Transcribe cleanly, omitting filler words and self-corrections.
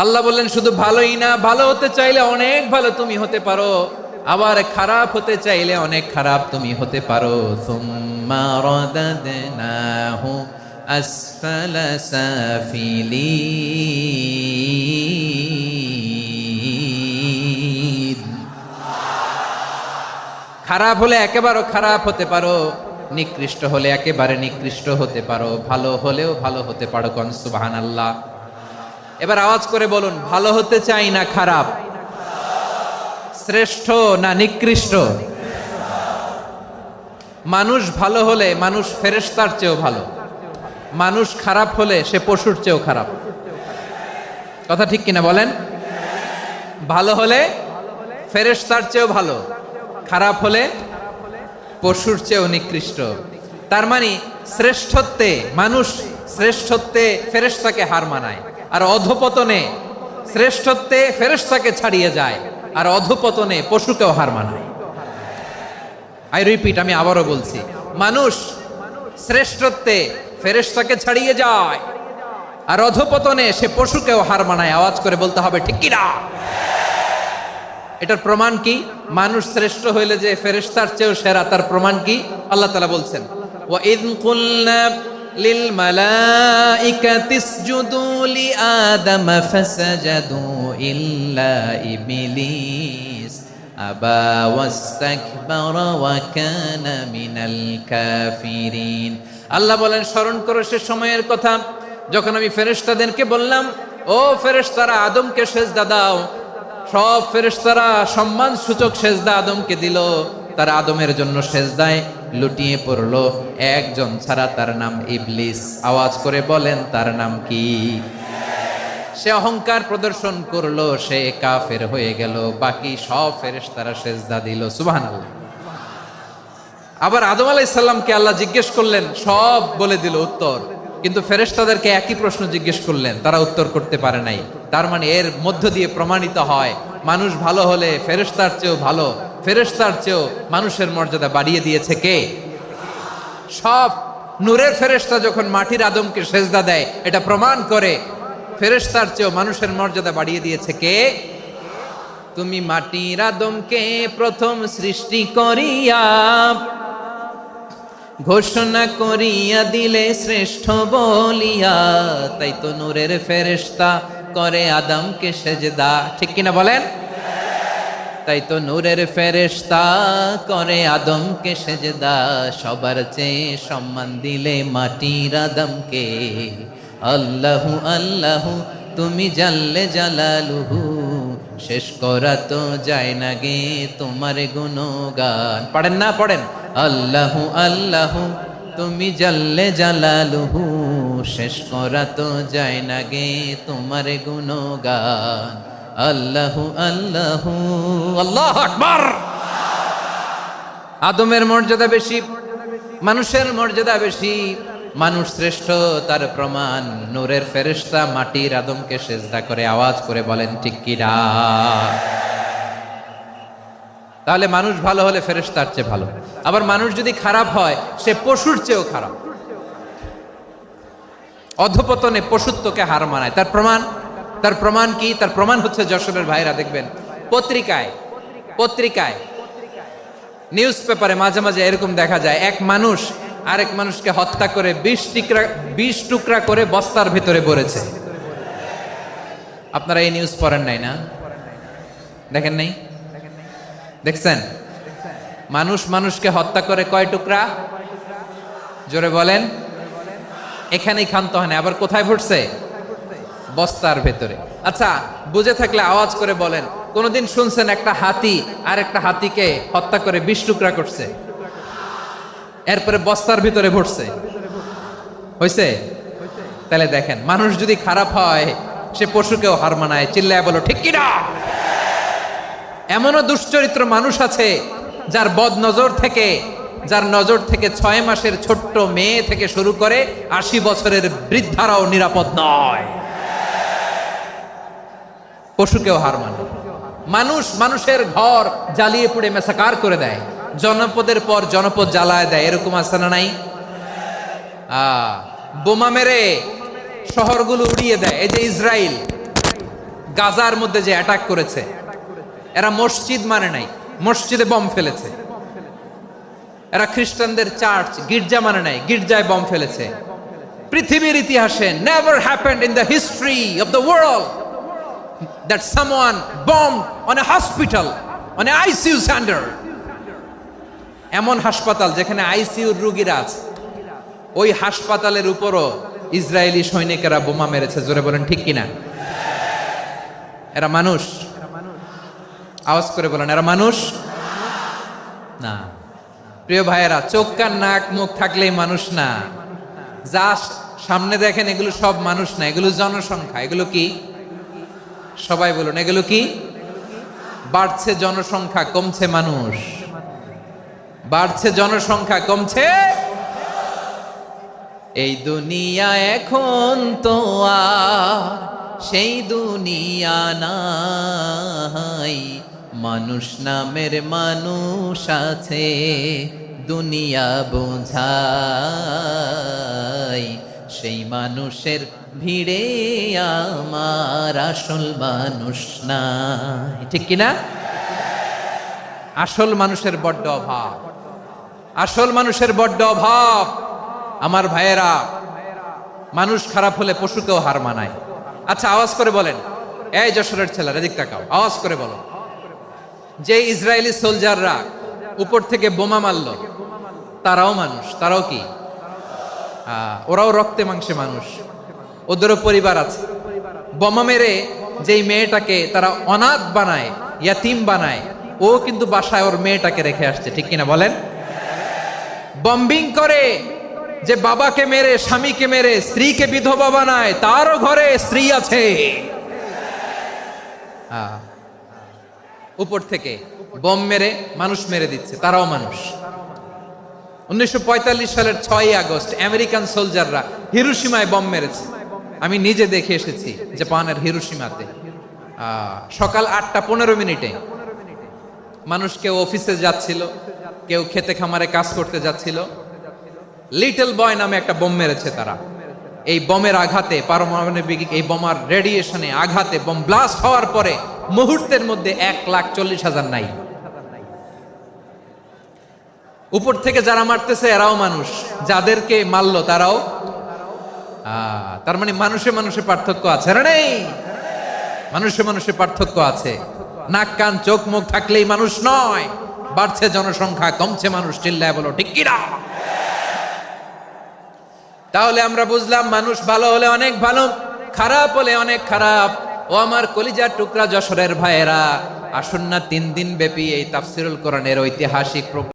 আল্লাহ বললেন শুধু ভালোই না, ভালো হতে চাইলে অনেক ভালো তুমি হতে পারো, আবার খারাপ হতে চাইলে অনেক খারাপ তুমি হতে পারো। সুম্মা রাদাদনাহু আসফালা সাফিলিন। খারাপ হলে একেবারে খারাপ হতে পারো, নিকৃষ্ট হলে একেবারে নিকৃষ্ট হতে পারো, ভালো হলেও ভালো হতে পারো। কোন সুবহানাল্লাহ। এবার আওয়াজ করে বলুন, ভালো হতে চাই না খারাপ, শ্রেষ্ঠ না নিকৃষ্ট? মানুষ ভালো হলে মানুষ ফেরেশতার চেয়েও ভালো, মানুষ খারাপ হলে সে পশুর চেয়েও খারাপ। কথা ঠিক কিনা বলেন? ভালো হলে ফেরেশতার চেয়েও ভালো, খারাপ হলে পশুর চেয়েও নিকৃষ্ট। তার মানে শ্রেষ্ঠত্বে মানুষ, শ্রেষ্ঠত্বে ফেরেশতাকে হার মানায়, আর অধপতনে শ্রেষ্ঠত্বে ফেরেশতাকে ছাড়িয়ে যায়, আর অধপতনে পশুকেও হার মানায়। আই রিপিট, আমি আবারও বলছি, মানুষ শ্রেষ্ঠত্বে ফেরেশতাকে ছাড়িয়ে যায়, আর অধপতনে সে পশুকেও হার মানায়। আওয়াজ করে বলতে হবে ঠিক কি না? এটার প্রমাণ কি? মানুষ শ্রেষ্ঠ হইলে যে ফেরেশতার চেয়েও সেরা, তার প্রমাণ কি? আল্লাহ তাআলা বলছেন, ওয়া ইয কুলনা লিল মালাইকাতি ইসজুদু লি আদম ফাসাজাদু ইল্লা ইবলিস আবা ওয়াস্তাকবারা ওয়া কানা মিনাল কাফিরিন। আল্লাহ বলেন, স্মরণ করো সে সময়ের কথা যখন আমি ফেরেশতাদেরকে বললাম, ও ফেরেশতারা আদমকে সেজদা দাও। সব ফেরেশতারা সম্মান সূচক সেজদা আদমকে দিল, তারা আদমের জন্য সেজদায় লুটিয়ে পড়লো, একজন ছাড়া, তার নাম ইবলিস। আওয়াজ করে বলেন, তার নাম কি? সে অহংকার প্রদর্শন করলো, সে কাফের হয়ে গেল, বাকি সব ফেরেশতারা সেজদা দিল। সুবহানাল্লাহ। আবার আদম আলাইহিস সালামকে আল্লাহ জিজ্ঞেস করলেন, সব বলে দিল উত্তর, কিন্তু ফেরেশতাদেরকে একই প্রশ্ন জিজ্ঞেস করলেন, তারা উত্তর করতে পারে নাই। তার মানে এর মধ্য দিয়ে প্রমাণিত হয়, মানুষ ভালো হলে ফেরেশতার চেয়েও ভালো, ফেরেশতার চেয়েও মানুষের মর্যাদা বাড়িয়ে দিয়েছে কে? সব নূরের ফেরেশতা যখন মাটির আদমকে সেজদা দেয়, এটা প্রমাণ করে ফেরেশতার চেয়েও মানুষের মর্যাদা বাড়িয়ে দিয়েছে কে? তুমি মাটির আদমকে প্রথম সৃষ্টি করিয়া ঘোষণা করিয়া দিলে শ্রেষ্ঠ বলিয়া, তাই তো নূরের ফেরেশতা করে আদমকে সেজদা। ঠিক কিনা বলেন? তাই তো নূরের ফেরেশতা করে আদমকে সেজদা, সবার চেয়ে সম্মান দিলে মাটির আদমকে। আল্লাহু আল্লাহু তুমি জাল্লে জালালুহু, শেষ করা তো যায় না গে তোমার গুণগান। পড়েন না? পড়েন। আল্লাহু আল্লাহু তুমি জাল্লে জালালুহু, শেষ করা তো যায় না গে তোমার গুণগান। আল্লাহু আল্লাহু, আল্লাহু আকবার। আদমের মর্যাদা বেশি, মানুষের মর্যাদা বেশি, মানুষ শ্রেষ্ঠ, তার প্রমাণ নূরের ফেরেশতা মাটির আদমকে সেজদা করে। আওয়াজ করে বলেন ঠিক কি না? তাহলে মানুষ ভালো হলে ফেরেশতার চেয়ে ভালো, আবার মানুষ যদি খারাপ হয় সে পশুর চেয়েও খারাপ, অধপতনে পশুত্বকে হার মানায়। তার প্রমাণ, তার প্রমাণ কি? তার প্রমাণ হচ্ছে যশোরের ভাইরা দেখবেন পত্রিকায় নিউজ পেপারে মাঝে মাঝে এরকম দেখা যায়, এক মানুষ আরেক মানুষকে হত্যা করে 20 টুকরা করে বস্তার ভিতরে ভরেছে। আপনারা এই নিউজ পড়েন নাই না? দেখেন নাই? দেখছেন? মানুষ মানুষকে হত্যা করে কয় টুকরা? জোরে বলেন। এখানেই ক্ষান্ত হয় না, আবার কোথায় ভরছে? বস্তার ভেতরে। আচ্ছা, বুঝে থাকলে আওয়াজ করে বলেন, কোনদিন শুনছেন একটা হাতি আর একটা হাতিকে হত্যা করে 20 টুকরা করছে, এরপরে বস্তার ভিতরে ভরছে? হইছে? তাহলে দেখেন, মানুষ যদি খারাপ হয় সে পশুকেও হার মানায়। চিল্লায় বলো ঠিক কি না? এমনও দুশ্চরিত্র মানুষ আছে যার যার নজর থেকে 6 মাসের ছোট্ট মেয়ে থেকে শুরু করে 80 বছরের বৃদ্ধারাও নিরাপদ নয়। পশুকেও হার মানে। মানুষের ঘর জ্বালিয়ে পুড়ে মেসাকার করে দেয়, জনপদের পর জনপদ জ্বালায় দেয়, এরকম আছে না নাই? বোমা মেরে শহরগুলো উড়িয়ে দেয়। এই যে ইসরায়েল, গাজার মধ্যে যে অ্যাটাক করেছে, এরা মসজিদ মানে নাই, মসজিদে বম ফেলেছে। এরা খ্রিস্টানদের চার্চ গির্জা মানে নাই, গির্জায় বম ফেলেছে। পৃথিবীর ইতিহাসে never happened in the history of the world that someone bombed on a hospital, on a ICU center. এমন হাসপাতাল যেখানে আইসিইউর রোগীরা আছে, ওই হাসপাতালের উপরও ইসরায়েলি সৈনিকেরা বোমা মেরেছে। জোরে বলেন ঠিক কিনা? এরা মানুষ? আওয়াজ করে বলেন, এরা মানুষ না। প্রিয় ভাইয়েরা, চোখ কান নাক মুখ থাকলেই মানুষ না। যা সামনে দেখেন এগুলো সব মানুষ না, এগুলো জনসংখ্যা। এগুলো কি? সবাই বলুন, এগুলো কি? বাড়ছে জনসংখ্যা, কমছে মানুষ। বাড়ছে জনসংখ্যা, কমছে। এই দুনিয়া এখন তো আর সেই দুনিয়া নাই, মানুষ নামের মানুষ আছে, দুনিয়া বোঝাই, সেই মানুষের ভিড়ে আমার আসল মানুষ নাই। ঠিক কিনা? আসল মানুষের বড্ড অভাব, আসল মানুষের বড্ড অভাব। আমার ভাইয়েরা, মানুষ খারাপ হলে পশুকেও হার মানায়। আচ্ছা, আওয়াজ করে বলেন, এই যশোরের ছেলেরা এদিক তাকাও, আওয়াজ করে বলো, যে ইসরায়েলি সোলজাররা উপর থেকে বোমা মারলো, তারাও মানুষ? তারাও কি? ওরাও রক্তে মাংসে মানুষ, ওদেরও পরিবার আছে। বোমা মেরে যেই মেয়েটাকে তারা অনাথ বানায়, ইয়াতিম বানায়, ও কিন্তু বাসায় ওর মেয়েটাকে রেখে আসছে। ঠিক কিনা বলেন? বম্বিং করে যে বাবাকে মেরে, স্বামীকে মেরে স্ত্রীকে বিধবা বানায়, তারও ঘরে স্ত্রী আছে। উপর থেকে বম মেরে মানুষ মেরে দিচ্ছে, তারাও মানুষ। 1945 সালের 6ই আগস্ট আমেরিকান সোলজাররা হিরোশিমায় বম মেরেছে। আমি নিজে দেখে এসেছি জাপানের হিরোশিমাতে। সকাল 8:15 মানুষ কেউ অফিসে যাচ্ছিল, কেউ খেতে খামারে কাজ করতে যাচ্ছিল। লিটল বয় নামে একটা বোম মেরেছে তারা। এই বোমের আঘাতে, পারমাণবিক এই বোমার রেডিয়েশনে আঘাতে বোম ব্লাস্ট হওয়ার পরে মুহূর্তের মধ্যে 1,40,000 নাই। উপর থেকে যারা মারতেছে এরাও মানুষ, যাদেরকে মারলো তারাও। তার মানে মানুষে মানুষে পার্থক্য আছে না? নেই? মানুষে মানুষে পার্থক্য আছে। নাক কান চোখ মুখ থাকলেই মানুষ নয়। বাড়ছে জনসংখ্যা, কমছে মানুষ। চিল্লায় বলো ঠিক কিনা? তাহলে আমরা বুঝলাম, মানুষ ভালো হলে অনেক ভালো, খারাপ হলে অনেক খারাপ। ও আমার কলিজার টুকরা যশোরের ভাইয়েরা, আসুন না 3 দিন ব্যাপী এই তাফসিরুল কোরআনের ঐতিহাসিক